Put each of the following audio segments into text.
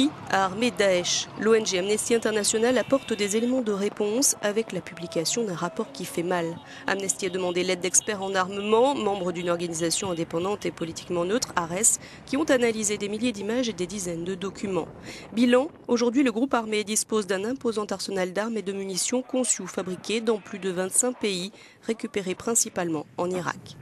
Qui a armé Daesh? L'ONG Amnesty International apporte des éléments de réponse avec la publication d'un rapport qui fait mal. Amnesty a demandé l'aide d'experts en armement, membres d'une organisation indépendante et politiquement neutre, ARES, qui ont analysé des milliers d'images et des dizaines de documents. Bilan, aujourd'hui le groupe armé dispose d'un imposant arsenal d'armes et de munitions conçues ou fabriquées dans plus de 25 pays, récupérées principalement en Irak.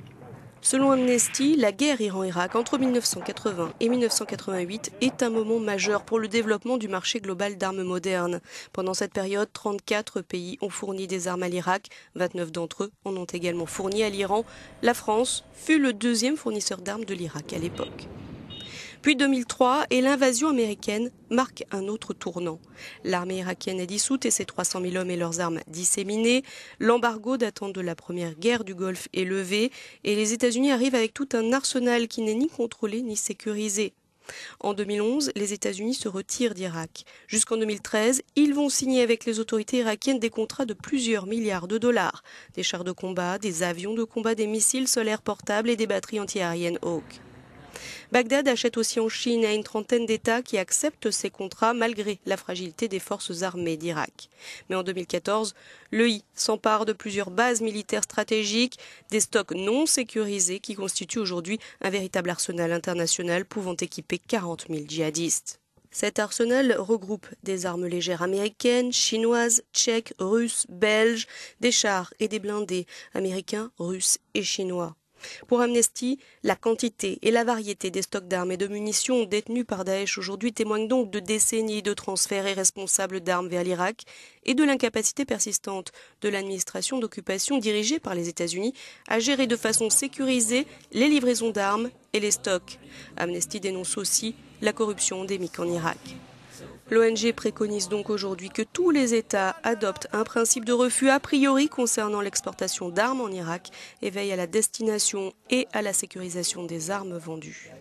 Selon Amnesty, la guerre Iran-Irak entre 1980 et 1988 est un moment majeur pour le développement du marché global d'armes modernes. Pendant cette période, 34 pays ont fourni des armes à l'Irak, 29 d'entre eux en ont également fourni à l'Iran. La France fut le deuxième fournisseur d'armes de l'Irak à l'époque. Puis 2003 et l'invasion américaine marque un autre tournant. L'armée irakienne est dissoute et ses 300 000 hommes et leurs armes disséminées. L'embargo datant de la première guerre du Golfe est levé et les États-Unis arrivent avec tout un arsenal qui n'est ni contrôlé ni sécurisé. En 2011, les États-Unis se retirent d'Irak. Jusqu'en 2013, ils vont signer avec les autorités irakiennes des contrats de plusieurs milliards de dollars. Des chars de combat, des avions de combat, des missiles solaires portables et des batteries antiaériennes Hawk. Bagdad achète aussi en Chine à une trentaine d'États qui acceptent ces contrats malgré la fragilité des forces armées d'Irak. Mais en 2014, l'EI s'empare de plusieurs bases militaires stratégiques, des stocks non sécurisés qui constituent aujourd'hui un véritable arsenal international pouvant équiper 40 000 djihadistes. Cet arsenal regroupe des armes légères américaines, chinoises, tchèques, russes, belges, des chars et des blindés américains, russes et chinois. Pour Amnesty, la quantité et la variété des stocks d'armes et de munitions détenus par Daesh aujourd'hui témoignent donc de décennies de transferts irresponsables d'armes vers l'Irak et de l'incapacité persistante de l'administration d'occupation dirigée par les États-Unis à gérer de façon sécurisée les livraisons d'armes et les stocks. Amnesty dénonce aussi la corruption endémique en Irak. L'ONG préconise donc aujourd'hui que tous les États adoptent un principe de refus a priori concernant l'exportation d'armes en Irak et veillent à la destination et à la sécurisation des armes vendues.